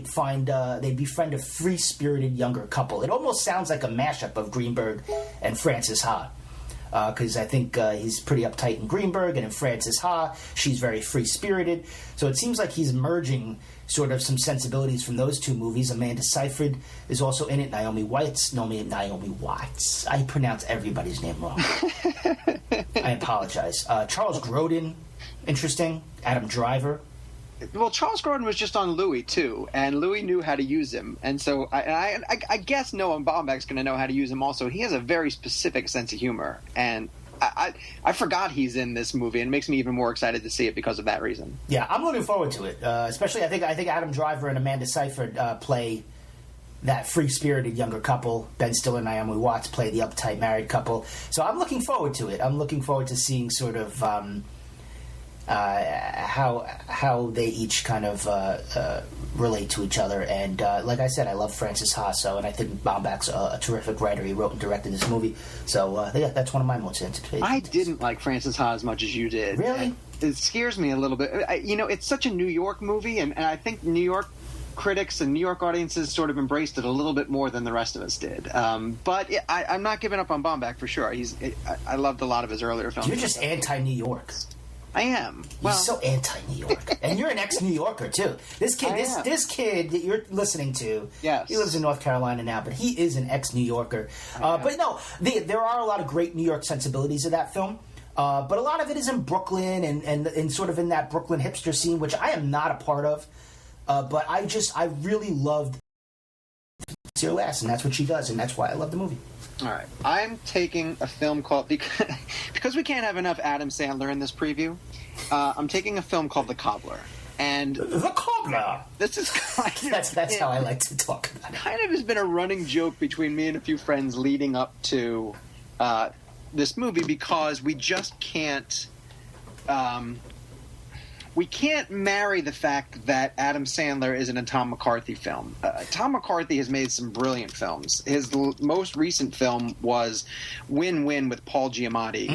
they'd befriend a free-spirited younger couple. It almost sounds like a mashup of Greenberg and Frances Ha. Because I think he's pretty uptight in Greenberg, and in Frances Ha, she's very free-spirited. So it seems like he's merging sort of some sensibilities from those two movies. Amanda Seyfried is also in it. Naomi Watts. I pronounce everybody's name wrong. I apologize. Charles Grodin, interesting. Adam Driver. Well, Charles Grodin was just on Louis, too, and Louis knew how to use him. And so I guess Noah Baumbach's going to know how to use him also. He has a very specific sense of humor, and I forgot he's in this movie, and it makes me even more excited to see it because of that reason. Yeah, I'm looking forward to it, especially I think Adam Driver and Amanda Seyfried play that free-spirited younger couple. Ben Stiller and Naomi Watts play the uptight married couple. So I'm looking forward to it. I'm looking forward to seeing sort of how they each kind of relate to each other. And like I said, I love Frances Ha, and I think Baumbach's a terrific writer. He wrote and directed this movie. So that's one of my most anticipated. I didn't like Frances Ha as much as you did. Really? It scares me a little bit. It's such a New York movie, and I think New York critics and New York audiences sort of embraced it a little bit more than the rest of us did. But I'm not giving up on Baumbach for sure. I loved a lot of his earlier films. You're just anti-New York. I am. You're so anti-New York. And you're an ex-New Yorker, too. This kid that you're listening to, yes, he lives in North Carolina now, but he is an ex-New Yorker. But no, there are a lot of great New York sensibilities of that film. But a lot of it is in Brooklyn and sort of in that Brooklyn hipster scene, which I am not a part of. But I really loved Last, and that's what she does, and that's why I love the movie. All right. I'm taking a film called... Because we can't have enough Adam Sandler in this preview, I'm taking a film called The Cobbler. And The Cobbler! This is kind of... That's how I like to talk about it. Kind of has been a running joke between me and a few friends leading up to this movie because we just can't... we can't marry the fact that Adam Sandler is in a Tom McCarthy film. Tom McCarthy has made some brilliant films. His most recent film was Win-Win with Paul Giamatti.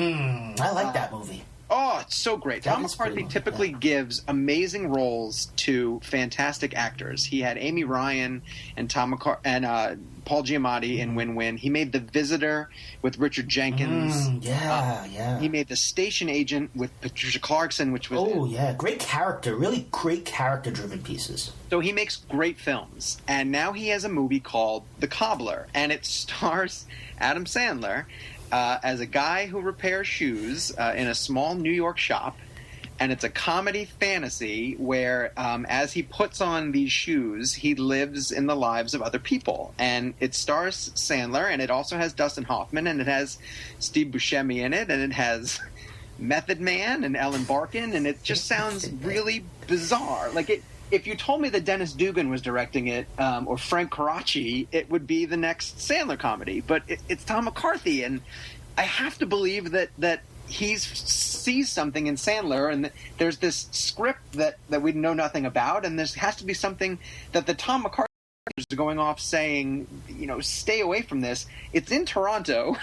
I like that movie. Oh, it's so great. Tom McCarthy typically gives amazing roles to fantastic actors. He had Amy Ryan and Paul Giamatti in Win-Win. He made The Visitor with Richard Jenkins. Yeah. He made The Station Agent with Patricia Clarkson, which was... Oh, yeah. Great character. Really great character-driven pieces. So he makes great films. And now he has a movie called The Cobbler. And it stars Adam Sandler as a guy who repairs shoes in a small New York shop. And it's a comedy fantasy where as he puts on these shoes, he lives in the lives of other people. And it stars Sandler, and it also has Dustin Hoffman, and it has Steve Buscemi in it, and it has Method Man and Ellen Barkin, and it just sounds really bizarre. Like, if you told me that Dennis Dugan was directing it, or Frank Coraci, it would be the next Sandler comedy. But it's Tom McCarthy, and I have to believe that he sees something in Sandler, and there's this script that we know nothing about, and there has to be something that the Tom McCarthy is going off saying, stay away from this. It's in Toronto,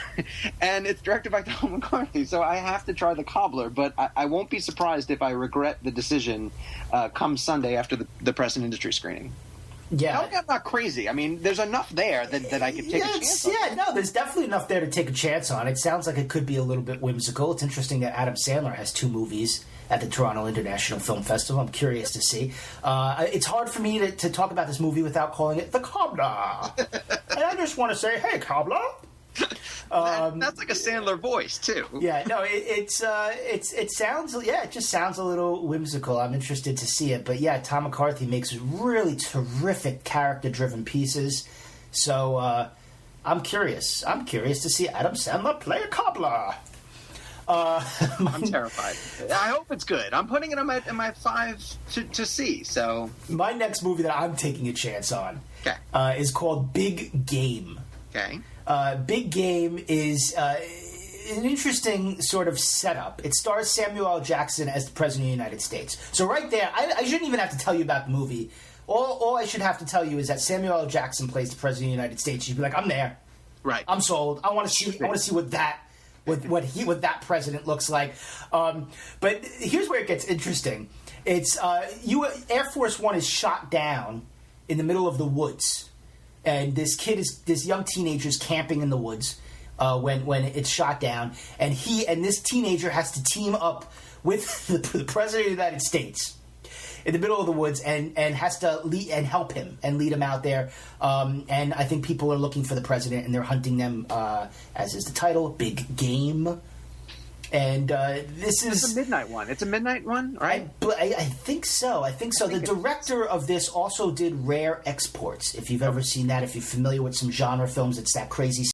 and it's directed by Tom McCarthy, so I have to try The Cobbler, but I won't be surprised if I regret the decision come Sunday after the press and industry screening. Yeah. I'm not crazy. I mean, there's enough there that I could take a chance on. Yeah, no, there's definitely enough there to take a chance on. It sounds like it could be a little bit whimsical. It's interesting that Adam Sandler has 2 movies at the Toronto International Film Festival. I'm curious to see. It's hard for me to talk about this movie without calling it The Cobbler. And I just want to say, hey, Cobbler. That's like a Sandler voice too. Yeah, no, it sounds, it just sounds a little whimsical. I'm interested to see it, but yeah, Tom McCarthy makes really terrific character-driven pieces. So I'm curious. I'm curious to see Adam Sandler play a cobbler. I'm terrified. I hope it's good. I'm putting it in my 5 to see. So my next movie that I'm taking a chance on is called Big Game. Okay. Big Game is an interesting sort of setup. It stars Samuel L. Jackson as the President of the United States. So right there, I shouldn't even have to tell you about the movie. All I should have to tell you is that Samuel L. Jackson plays the President of the United States. You'd be like, I'm there. Right. I'm sold. I want to see what that president looks like. But here's where it gets interesting. It's Air Force One is shot down in the middle of the woods, and this young teenager is camping in the woods when it's shot down, and this teenager has to team up with the president of the United States in the middle of the woods and has to lead and help him and lead him out there. And I think people are looking for the president, and they're hunting them, as is the title, Big Game. And it's a midnight one. It's a midnight one, right? I think so. The director of this also did Rare Exports. If you've ever seen that, if you're familiar with some genre films, it's that crazy.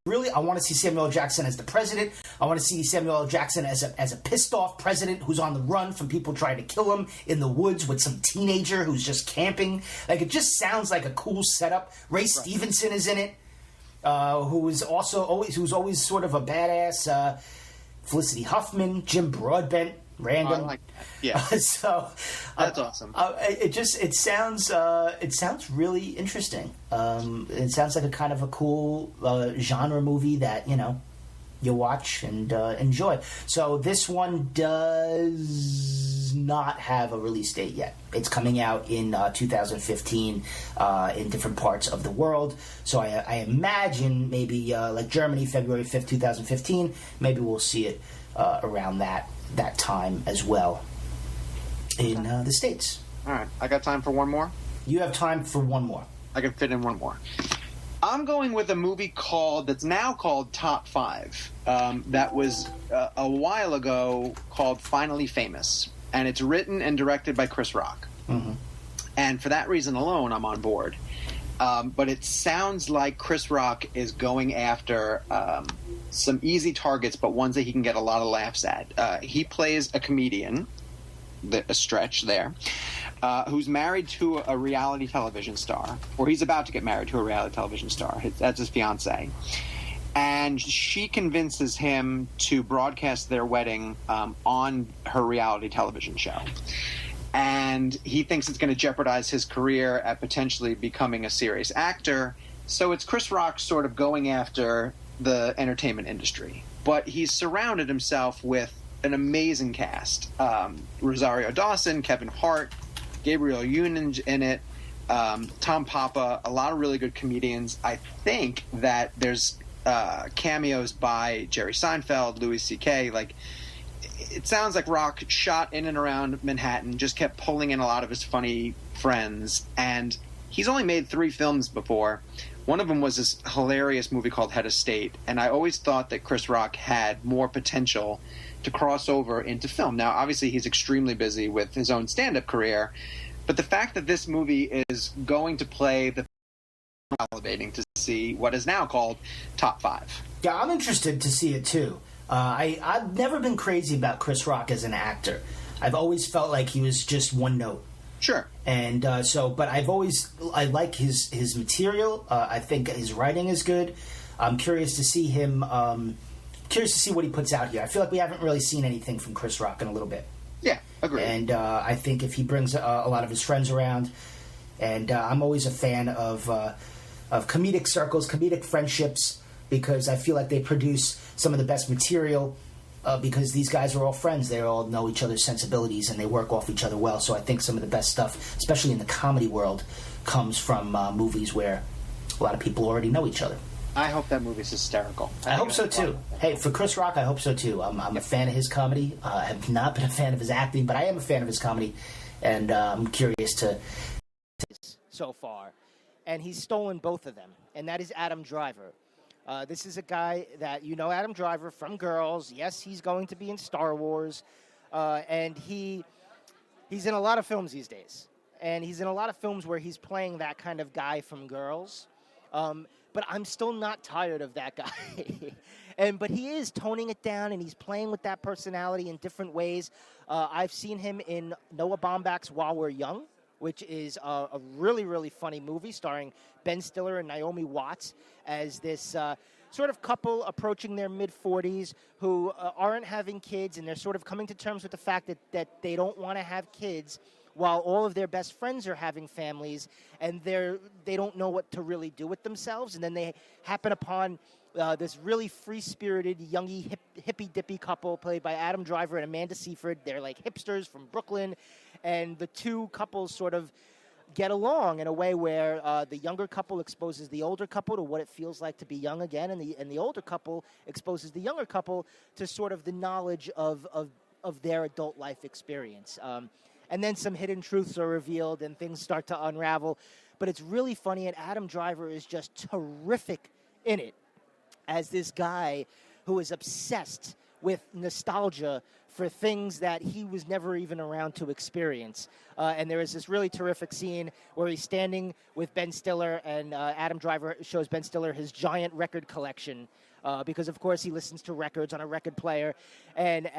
Really, I want to see Samuel L. Jackson as the president. I want to see Samuel L. Jackson as a pissed off president who's on the run from people trying to kill him in the woods with some teenager who's just camping. Like, it just sounds like a cool setup. Ray Stevenson is in it, who's always sort of a badass. Felicity Huffman, Jim Broadbent, random. I like that. Yeah. So that's awesome. It sounds really interesting. It sounds like a kind of a cool genre movie that you watch and enjoy. So this one does not have a release date yet. It's coming out in 2015 in different parts of the world. So I imagine maybe like Germany, February 5th, 2015. Maybe we'll see it around that time as well in the States. All right. I got time for one more? You have time for one more. I can fit in one more. I'm going with a movie that's now called Top 5. That was a while ago called Finally Famous. And it's written and directed by Chris Rock. Mm-hmm. And for that reason alone, I'm on board. But it sounds like Chris Rock is going after some easy targets, but ones that he can get a lot of laughs at. He plays a comedian, a stretch there, who's married to a reality television star, or he's about to get married to a reality television star. That's his fiancée. And she convinces him to broadcast their wedding on her reality television show. And he thinks it's going to jeopardize his career at potentially becoming a serious actor. So it's Chris Rock sort of going after the entertainment industry. But he's surrounded himself with an amazing cast. Rosario Dawson, Kevin Hart, Gabriel Union's in it, Tom Papa, a lot of really good comedians. I think that there's cameos by Jerry Seinfeld, Louis C.K. Like, it sounds like Rock shot in and around Manhattan, just kept pulling in a lot of his funny friends, and he's only made 3 films before. One of them was this hilarious movie called Head of State, and I always thought that Chris Rock had more potential to cross over into film. Now, obviously, he's extremely busy with his own stand-up career, but the fact that this movie is going to play the elevating to see what is now called Top 5. Yeah, I'm interested to see it too. I've never been crazy about Chris Rock as an actor. I've always felt like he was just one note. Sure. And but I like his material. I think his writing is good. I'm curious to see him. Curious to see what he puts out here. I feel like we haven't really seen anything from Chris Rock in a little bit. Yeah, agreed. And I think if he brings a lot of his friends around, and I'm always a fan of comedic circles, comedic friendships, because I feel like they produce some of the best material because these guys are all friends. They all know each other's sensibilities and they work off each other well. So I think some of the best stuff, especially in the comedy world, comes from movies where a lot of people already know each other. I hope that movie's hysterical. I hope so too. Hey, for Chris Rock, I hope so too. I'm a fan of his comedy. I have not been a fan of his acting, but I am a fan of his comedy, and I'm curious to so far. And he's stolen both of them, and that is Adam Driver. This is a guy that Adam Driver from Girls. Yes, he's going to be in Star Wars, and he's in a lot of films these days. And he's in a lot of films where he's playing that kind of guy from Girls. But I'm still not tired of that guy. But he is toning it down, and he's playing with that personality in different ways. I've seen him in Noah Baumbach's While We're Young, which is a really, really funny movie starring Ben Stiller and Naomi Watts as this sort of couple approaching their mid-40s who aren't having kids, and they're sort of coming to terms with the fact that they don't want to have kids while all of their best friends are having families, and they don't know what to really do with themselves. And then they happen upon this really free-spirited, youngy, hippy-dippy couple played by Adam Driver and Amanda Seyfried. They're like hipsters from Brooklyn, and the two couples sort of get along in a way where the younger couple exposes the older couple to what it feels like to be young again, and the older couple exposes the younger couple to sort of the knowledge of their adult life experience. And then some hidden truths are revealed and things start to unravel. But it's really funny, and Adam Driver is just terrific in it as this guy who is obsessed with nostalgia for things that he was never even around to experience. And there is this really terrific scene where he's standing with Ben Stiller, and Adam Driver shows Ben Stiller his giant record collection because, of course, he listens to records on a record player. And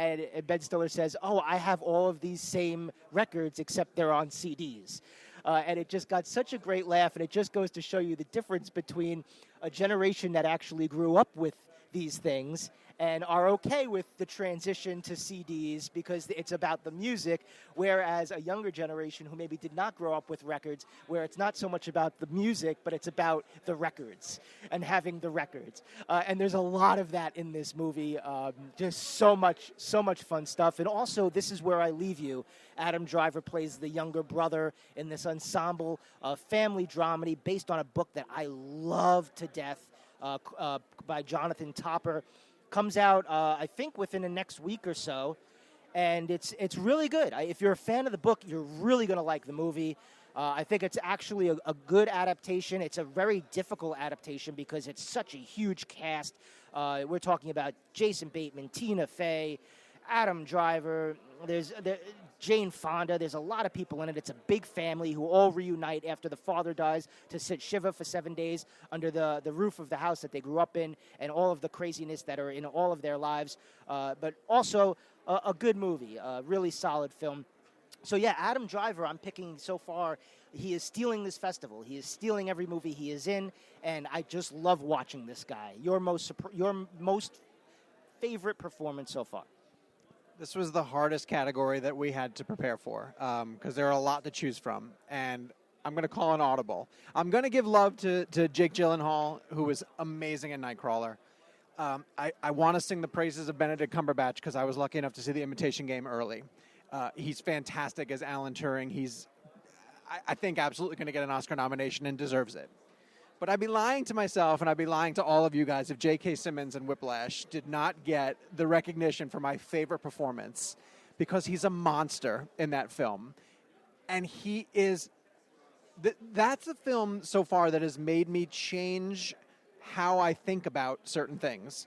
Ben Stiller says, "Oh, I have all of these same records, except they're on CDs." And it just got such a great laugh, and it just goes to show you the difference between a generation that actually grew up with these things and are okay with the transition to CDs because it's about the music, whereas a younger generation who maybe did not grow up with records, where it's not so much about the music, but it's about the records and having the records. And there's a lot of that in this movie. Just so much fun stuff. And also, this is where I leave you. Adam Driver plays the younger brother in this ensemble family dramedy based on a book that I love to death by Jonathan Topper. Comes out, I think, within the next week or so, and it's really good. If you're a fan of the book, you're really going to like the movie. I think it's actually a good adaptation. It's a very difficult adaptation because it's such a huge cast. We're talking about Jason Bateman, Tina Fey, Adam Driver, there's Jane Fonda. There's a lot of people in it. It's a big family who all reunite after the father dies to sit Shiva for 7 days under the roof of the house that they grew up in, and all of the craziness that are in all of their lives. But also a good movie, a really solid film. So yeah, Adam Driver, I'm picking so far. He is stealing this festival. He is stealing every movie he is in, and I just love watching this guy. Your most favorite performance so far? This was the hardest category that we had to prepare for because there are a lot to choose from, and I'm going to call an audible. I'm going to give love to Jake Gyllenhaal, who was amazing in Nightcrawler. I want to sing the praises of Benedict Cumberbatch because I was lucky enough to see The Imitation Game early. He's fantastic as Alan Turing. He's, I think, absolutely going to get an Oscar nomination and deserves it. But I'd be lying to myself and I'd be lying to all of you guys if J.K. Simmons in Whiplash did not get the recognition for my favorite performance because he's a monster in that film. And he is... That's a film so far that has made me change how I think about certain things.